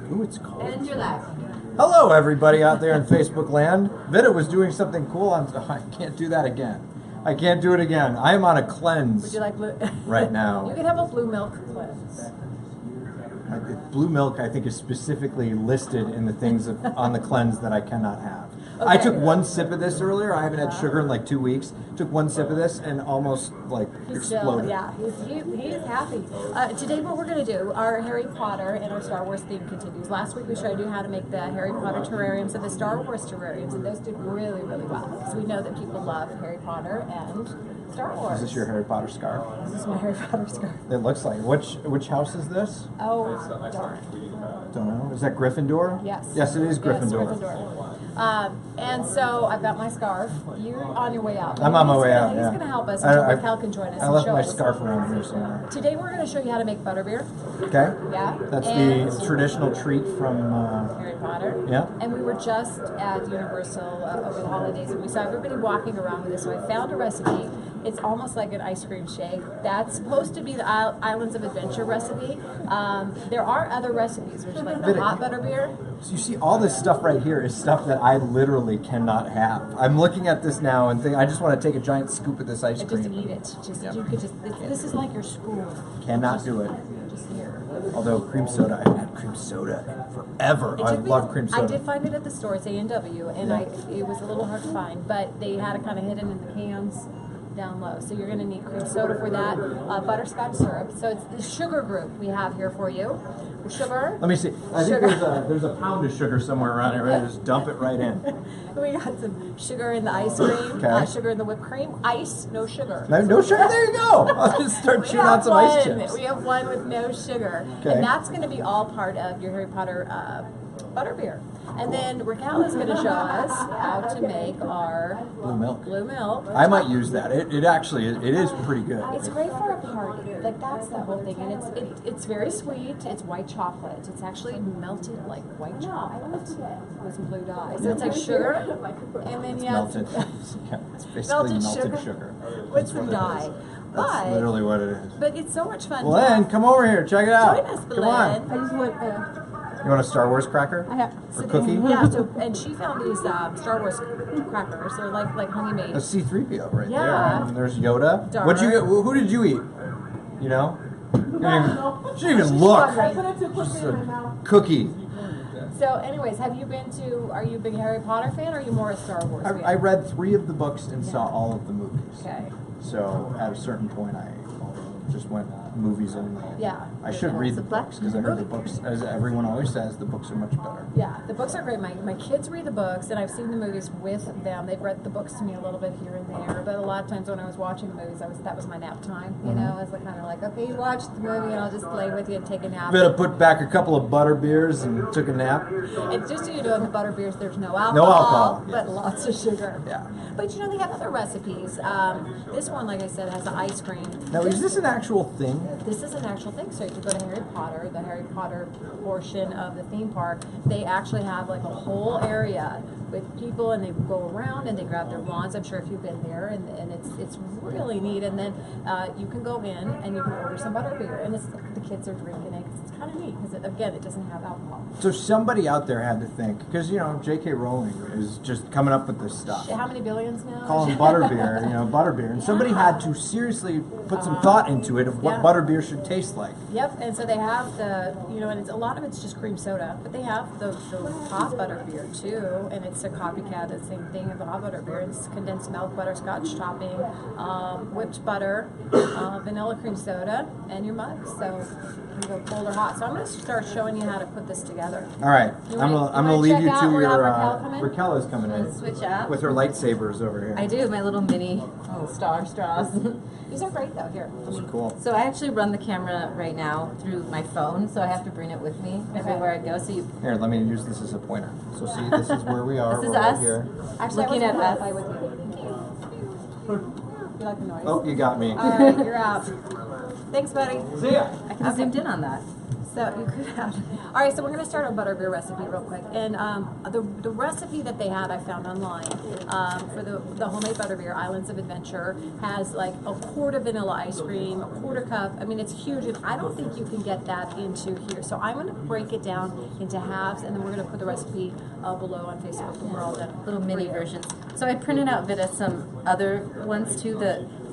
who it's called. And your life. Hello, everybody out there in Facebook land. Vita was doing something cool. I can't do that again. I can't do it again. I am on a cleanse. Would you like blue? Right now. You can have a blue milk cleanse. Blue milk, I think, is specifically listed in the things on the cleanse that I cannot have. Okay. I took one sip of this earlier. I haven't had sugar in like 2 weeks. Took one sip of this and almost like exploded. He is happy. Today what we're going to do, our Harry Potter and our Star Wars theme continues. Last week we showed you how to make the Harry Potter terrariums and the Star Wars terrariums, and those did really, really well. Because we know that people love Harry Potter and Star Wars. Is this your Harry Potter scarf? This is my Harry Potter scarf. It looks like. Which house is this? Oh, darn. Don't know. Is that Gryffindor? Yes. Yes, it is Gryffindor. Yes, Gryffindor. And so I've got my scarf. You're on your way out. I'm on my way out. He's going to help us I- until Cal can join us. I and left show my us. scarf around here somewhere. Today we're going to show you how to make butterbeer. Okay. Yeah. That's And the traditional treat from. Harry Potter. Yeah. And we were just at Universal over the holidays, and we saw everybody walking around with this. So I found a recipe. It's almost like an ice cream shake. That's supposed to be the Islands of Adventure recipe. There are other recipes, which like the hot butterbeer. So you see, all this stuff right here is stuff that I literally cannot have. I'm looking at this now and think I just want to take a giant scoop of this ice cream. Just eat it. Yep. You could just. This is like your spoon. Cannot do it. Just here. Although cream soda, I haven't had cream soda in forever. I love cream soda. I did find it at the store. It's A&W, and it was a little hard to find, but they had it kind of hidden in the cans down low. So you're going to need cream soda for that. Butterscotch syrup. So it's the sugar group we have here for you. Sugar. Let me see. I think there's a pound of sugar somewhere around here. Right? Just dump it right in. We got some sugar in the ice cream, sugar in the whipped cream, ice, no sugar. No sugar? There you go. I'll just start chewing on some ice chips. We have one with no sugar. Okay. And that's going to be all part of your Harry Potter butterbeer. And then Raquel is going to show us how to make our blue milk. I might use that. It actually is pretty good. It's great for a party. Like that's the whole thing, and it's very sweet. It's white chocolate. It's actually melted like white chocolate with some blue dye. So it's like sugar, and then Melted. It's basically melted sugar. with some dye. That's literally what it is. But it's so much fun. Belen, come over here. Check it out. Join us, Come on. Belen. I just want. You want a Star Wars cracker? I have or cookie? Yeah. So, and she found these Star Wars crackers. They're like honey made. A C-3PO right there. Yeah. And there's Yoda. Darn. What'd you get? Who did you eat? You know? She didn't even look. Just a cookie. So, anyways, are you a big Harry Potter fan, or are you more a Star Wars fan? I read 3 of the books and saw all of the movies. Okay. So at a certain point, I just went movies only. Yeah. I should read the books because I heard the books, as everyone always says, the books are much better. Yeah, the books are great. My kids read the books, and I've seen the movies with them. They've read the books to me a little bit here and there, but a lot of times when I was watching the movies, that was my nap time. You know, I was kind of like, okay, you watch the movie, and I'll just play with you and take a nap. Vita put back a couple of butterbeers and took a nap. And just so you know, in the butterbeers, there's no alcohol. No alcohol, But yes. lots of sugar. Yeah. But you know, they have other recipes. This one, like I said, has the ice cream. Now, is this an actual thing? This is an actual thing. So if you go to Harry Potter, the Harry Potter portion of the theme park, they actually have like a whole area with people, and they go around and they grab their wands. I'm sure if you've been there, and it's really neat. And then you can go in and you can order some butterbeer, and the kids are drinking it because it's kind of neat because it doesn't have alcohol. So somebody out there had to think, because J.K. Rowling is just coming up with this stuff. How many billions now? Call them butterbeer, butterbeer, and somebody had to seriously put some thought into it of what butterbeer should taste like. Yep, and so they have and a lot of it's just cream soda, but they have the hot butterbeer too, and it's a copycat of the same thing of the hot butterbeer. It's condensed milk, butterscotch topping, whipped butter, vanilla cream soda, and your mug. So you can go cold or hot. So I'm going to start showing you how to put this together. All right, I'm gonna leave you to your. Raquel come in? Raquel is coming in. Switch up. With her lightsabers over here. I do, my little mini star straws. These are great though. Here. Those are cool. So I actually run the camera right now through my phone, so I have to bring it with me everywhere I go. So Here, let me use this as a pointer. So see, this is where we are. This is We're right us. here. Actually, Looking at us. With you like the noise? Oh, you got me. All right, you're out. Thanks, buddy. See ya. I can zoomed in on that. So you could have. All right, so we're gonna start our butterbeer recipe real quick, and the recipe that they had I found online for the homemade butterbeer Islands of Adventure has like a quart of vanilla ice cream, a quarter cup. I mean, it's huge, and I don't think you can get that into here. So I'm gonna break it down into halves, and then we're gonna put the recipe below on Facebook when we're all done. Little mini versions. So I printed out Vida some other ones too.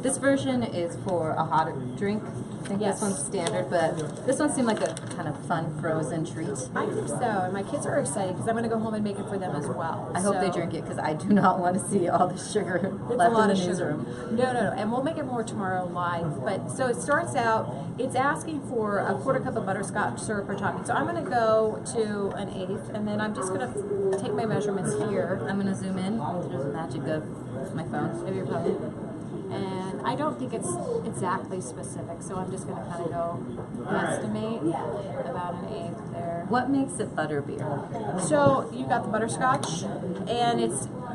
This version is for a hot drink. I think Yes. this one's standard, but this one seemed like a kind of fun frozen treat. I think so, and my kids are excited because I'm gonna go home and make it for them as well. I hope they drink it because I do not want to see all the sugar It's left a lot in of the sugar. newsroom. No, and we'll make it more tomorrow live. But so it starts out, it's asking for a quarter cup of butterscotch syrup or topping. So I'm gonna go to an eighth, and then I'm just gonna take my measurements here. I'm going to zoom in through the magic of my phone. Maybe you're probably, and I don't think it's exactly specific, so I'm just gonna kind of go estimate about an eighth there. What makes it butterbeer? So you got the butterscotch, and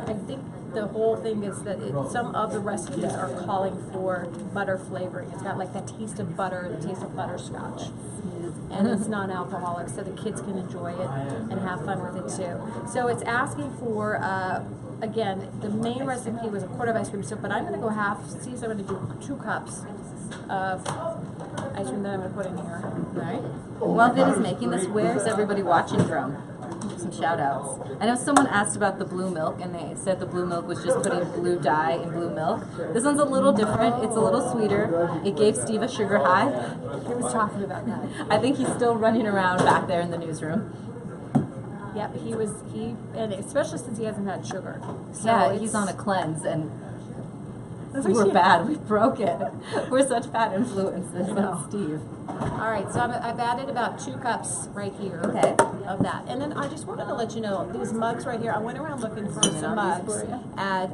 I think the whole thing is that some of the recipes are calling for butter flavoring. It's got like that taste of butter, the taste of butterscotch. And it's non-alcoholic, so the kids can enjoy it and have fun with it too. So it's asking for, again, the main recipe was a quart of ice cream, but I'm gonna go half, so I'm gonna do 2 cups of ice cream that I'm gonna put in here. All right. While Vid is making this, where's everybody watching from? Some shout outs. I know someone asked about the blue milk, and they said the blue milk was just putting blue dye in blue milk. This one's a little different. It's a little sweeter. It gave Steve a sugar high. He was talking about that. I think he's still running around back there in the newsroom. Yep, and especially since he hasn't had sugar. So Yeah, it's- he's on a cleanse, and That's what we're she- bad. We broke it. We're such bad influences know. on Steve. All right, so I've added about 2 cups right here Okay. of that. And then I just wanted to let you know, these mugs right here, I went around looking for some mugs at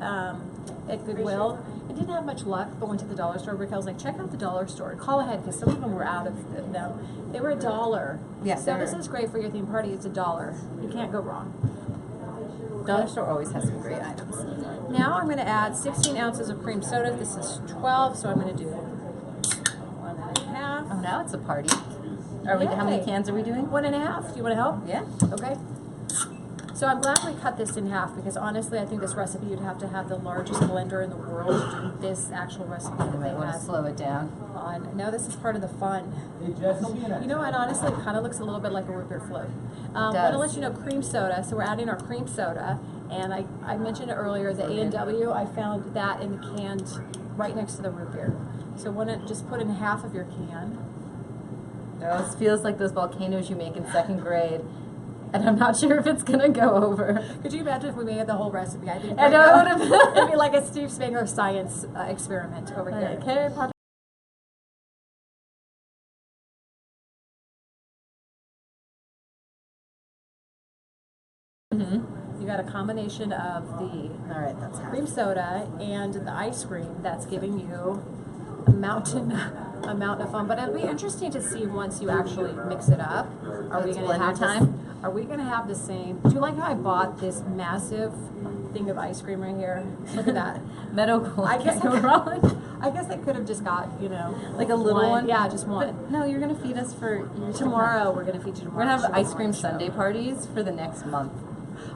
Goodwill. I didn't have much luck, but went to the dollar store. Rick, I was like, check out the dollar store. Call ahead, because some of them were out of them. They were $1. Yeah, So they're- this is great for your theme party. It's $1. You can't go wrong. Dollar store always has some great items. Now I'm going to add 16 ounces of cream soda. This is 12, so I'm going to do 1.5. Oh, now it's a party. Are we? How many Yay. cans are we doing? 1.5. Do you want to help? Yeah. Okay. So I'm glad we cut this in half because honestly, I think this recipe you'd have to have the largest blender in the world to do this actual recipe You that they might want to had slow it down. on. No, this is part of the fun. You know, and honestly, it kind of looks a little bit like a root beer float. I want to does. let you know cream soda. So we're adding our cream soda, and I mentioned it earlier. The A&W, I found that in the can right next to the root beer. So want to just put in half of your can. This feels like those volcanoes you make in 2nd grade, and I'm not sure if it's gonna go over. Could you imagine if we made the whole recipe? I think I know, right it now, would've- it'd be like a Steve Spanger science experiment over here. Okay, You got a combination of the all right, that's half. cream soda and the ice cream that's giving you a mountain of fun. But it'll be interesting to see once you actually mix it up. Are we It's going to blender have time? Are we going to have the same? Do you like how I bought this massive thing of ice cream right here? Look at that. Meadow Gold. I guess can't go wrong. I guess I could have just got Like a little one? Yeah, just one. But no, you're gonna feed us for years to come. Tomorrow we're going to feed you We're tomorrow. gonna have ice cream Sunday parties for the next month.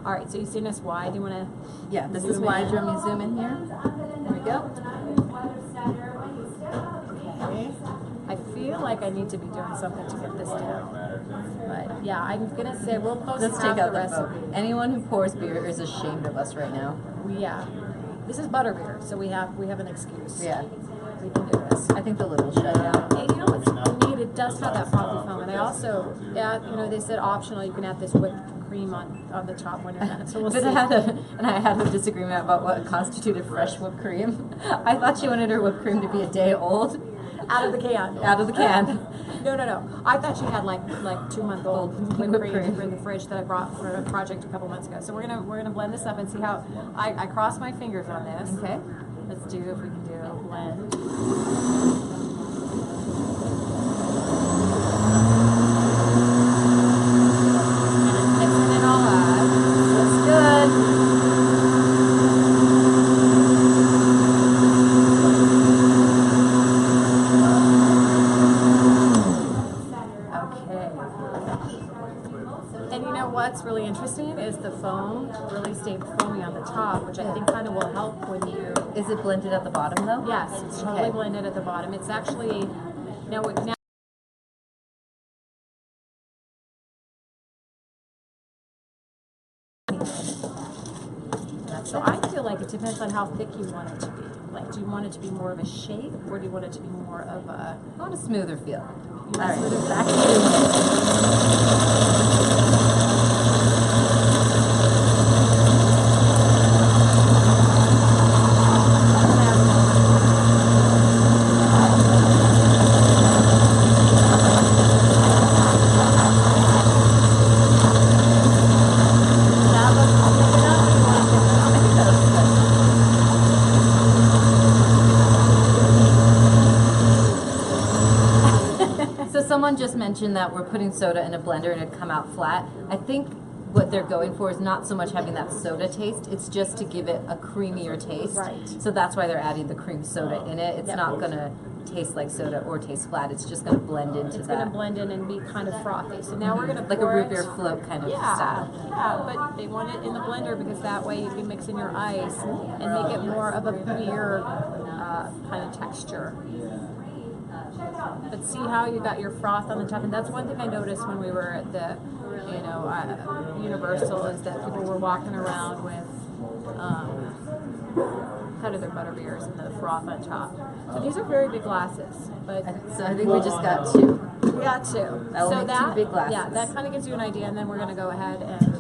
All right, so you've seen us wide. Do you want to? Yeah, this is Zoom why in. do you want me to zoom in here? There we go. Okay. I feel like I need to be doing something to get this down. But yeah, I'm gonna say we'll post Let's half take out the the recipe. vote. Anyone who pours beer is ashamed of us right now. Yeah, this is butterbeer, so we have an excuse. Yeah. We can do this. I think the lid will shut down. And you know what's neat? It does have that frothy foam, and I also, they said optional. You can add this whipped cream on the top when you're done. So we'll But see. I had a disagreement about what constituted fresh whipped cream. I thought she wanted her whipped cream to be a day old. Out of the can. Out of the can. No. I thought she had like 2-month-old whipped Whipped cream cream. in the fridge that I brought for a project a couple months ago. So we're gonna blend this up and see how I cross my fingers on this. Okay. Let's do if we can do a blend. And mixing it all up. Looks good. Okay. And you know what's really interesting is the foam really stayed foamy on the top, which I think kind of will help when you. Is it blended at the bottom though? Yes, it's totally Okay. blended at the bottom. It's actually now. So I feel like it depends on how thick you want it to be. Like, do you want it to be more of a shake, or do you want it to be more of a? I want a smoother feel. You All want right, smoother back to it. So someone just mentioned that we're putting soda in a blender and it'd come out flat. I think what they're going for is not so much having that soda taste, it's just to give it a creamier taste. Right. So that's why they're adding the cream soda in it. It's Yep. not gonna taste like soda or taste flat, it's just gonna blend into It's that. going to blend in and be kind of frothy. So now we're going to Like a pour root it. beer float kind of Yeah, style. yeah, but they want it in the blender because that way you can mix in your ice and make it more of a beer kind of texture. But see how you got your froth on the top, and that's one thing I noticed when we were at the, Universal, is that people were walking around with kind of their butterbeers and the froth on top. So these are very big glasses, but So I think we just got two. we got two. That will So make that, two big glasses. yeah, that kind of gives you an idea, and then we're going to go ahead and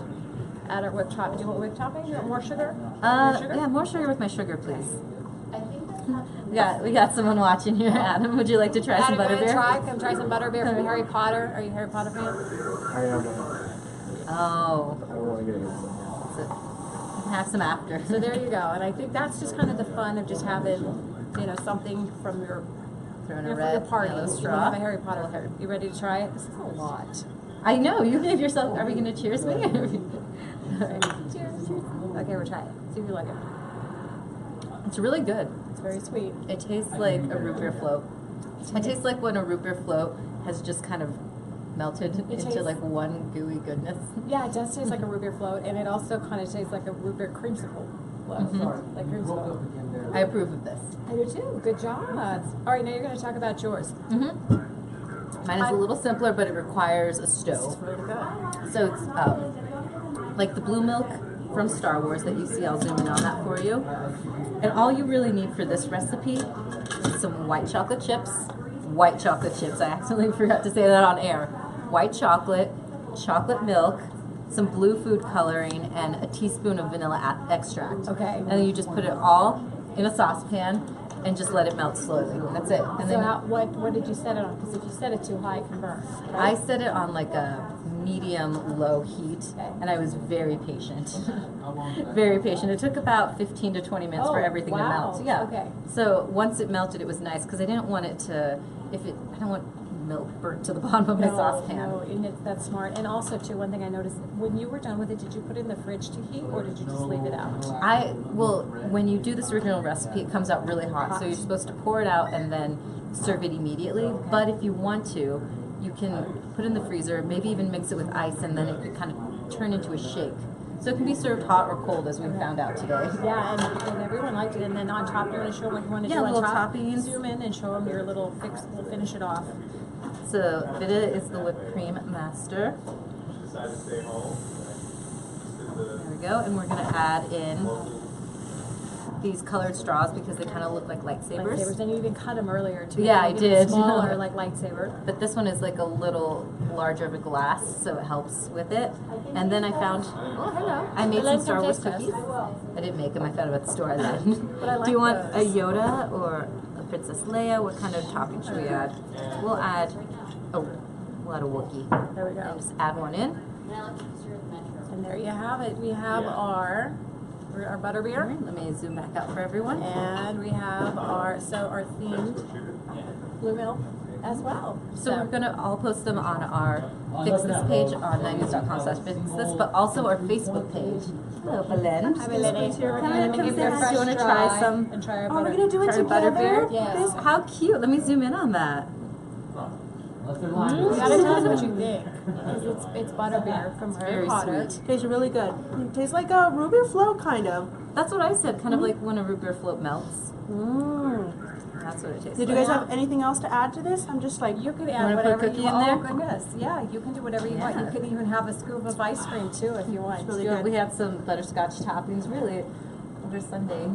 add our whipped topping. Do you want whipped topping? Do you want more sugar? More sugar? Yeah, more sugar with my sugar, please. We got someone watching here. Adam, would you like to try some Adam, you butterbeer? wanna come try some butterbeer from Harry Potter. Are you a Harry Potter fan? I am. Oh, I don't want to get it. so you can have some after. So there you go. And I think that's just kind of the fun of just having, something from your, Throw in a from red your party. yellow You straw. have a Harry Potter card. You ready to try it? This is a lot. I know, you gave yourself, are we going to cheers me? Cheers. Okay, we're trying it. See if you like it. It's really good. It's very sweet. It tastes like a root beer float. It tastes like when a root beer float has just kind of melted into tastes- like one gooey goodness. Yeah, it does taste like a root beer float, and it also kind of tastes like a root beer creamsicle float. Like creamsicle. I approve of this. I do too. Good job. All right, now you're going to talk about yours. Mine is a little simpler, but it requires a This is stove. really good. So it's like the blue milk from Star Wars that you see. I'll zoom in on that for you. And all you really need for this recipe is some white chocolate chips. White chocolate chips. I accidentally forgot to say that on air. White chocolate, chocolate milk, some blue food coloring, and a teaspoon of vanilla extract. Okay. And then you just put it all in a saucepan and just let it melt slowly. That's it. And So then what did you set it on? Because if you set it too high, it can burn. I set it on like a medium low heat, Okay. and I was very patient. Very patient. It took about 15 to 20 minutes for Oh, everything to wow. melt. Yeah. Okay. So once it melted, it was nice because I didn't want it to. I don't want milk burnt to the bottom of my saucepan. No, and that's smart. And also, too, one thing I noticed, when you were done with it, did you put it in the fridge to heat, or did you just leave it out? When you do this original recipe, it comes out really hot, so you're supposed to pour it out and then serve it immediately. But if you want to, you can put it in the freezer, maybe even mix it with ice, and then it could kind of turn into a shake. So it can be served hot or cold, as we found out today. Yeah, and everyone liked it. And then on top, you want to show them what you want to Yeah, do on little top? toppings. Zoom in and show them your little fix. We'll finish it off. So Vida is the whipped cream master. There we go, and we're gonna add in these colored straws because they kind of look like lightsabers. And you even cut them earlier, too. Yeah, I Even did. Smaller, like lightsaber. But this one is like a little larger of a glass, so it helps with it. And then I found, Oh, hello. I made some learned Star Wars taste test. cookies. I didn't make them, I found them at the store then. But I like Do you want those. a Yoda or a Princess Leia? What kind of topping should we add? We'll add a Wookiee. There we go. And just add one in. And there you have it. We have our butterbeer. Alright, let me zoom back out for everyone. And we have our themed blue milk as well. So we're gonna all post them on our Fix This page on 90s.com/fixthis, but also our Facebook page. Hello, Belen. Hi, Melanie. Come We're on, gonna come give say you a hi. fresh Do you want to try dry some? and try our Oh, we're butter. gonna do it try together. Yes. How cute! Let me zoom in on that. You gotta tell us what you think. 'Cause it's butterbeer from Harry very Potter. sweet. Tastes really good. Tastes like a root beer float, kind of. That's what I said, kind of like when a root beer float melts. Mm. That's what it tastes Did you like. guys have anything else to add to this? I'm just like, You could wanna add put whatever cookie you in want. there? Oh goodness, yeah, you can do whatever you want. You Yeah. could even have a scoop of ice cream too if you want. really So good. we have some butterscotch toppings, really, over Sunday.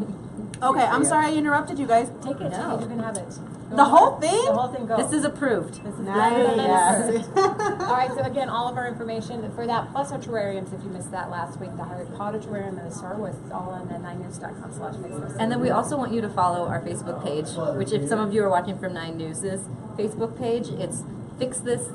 okay, I'm sorry I interrupted you guys. Take it, No. you can have it. Go The for whole it. thing? The whole thing goes. This is approved. This is Nice. Yes. All right, so again, all of our information for that, plus our terrariums, if you missed that last week, the Harry Potter terrarium and the Star Wars, all on the 9news.com/Facebook. And then we also want you to follow our Facebook page, which if some of you are watching from 9 News' Facebook page, it's Fix This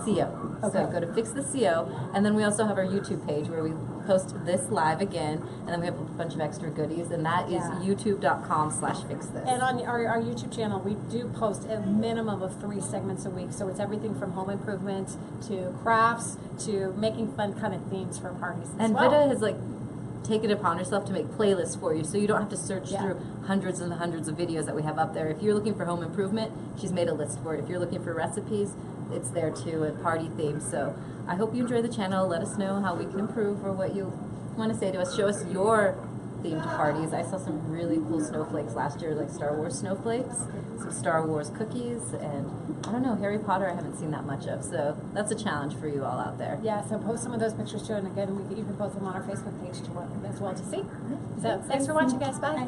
CO. So Okay. go to Fix This CO, and then we also have our YouTube page where we post this live again, and then we have a bunch of extra goodies, and that is Yeah. youtube.com/fixthis. And on our YouTube channel, we do post a minimum of 3 segments a week. So it's everything from home improvement to crafts to making fun kind of themes for parties as And well. Vida has like taken it upon herself to make playlists for you, so you don't have to search Yeah. through hundreds and hundreds of videos that we have up there. If you're looking for home improvement, she's made a list for it. If you're looking for recipes, it's there too, and party themes. So I hope you enjoy the channel. Let us know how we can improve or what you want to say to us. Show us your themed parties. I saw some really cool snowflakes last year, like Star Wars snowflakes, some Star Wars cookies, and I don't know, Harry Potter I haven't seen that much of, so that's a challenge for you all out there. Yeah, so post some of those pictures too, and again, you can post them on our Facebook page as well to see. So thanks for watching, guys. Bye.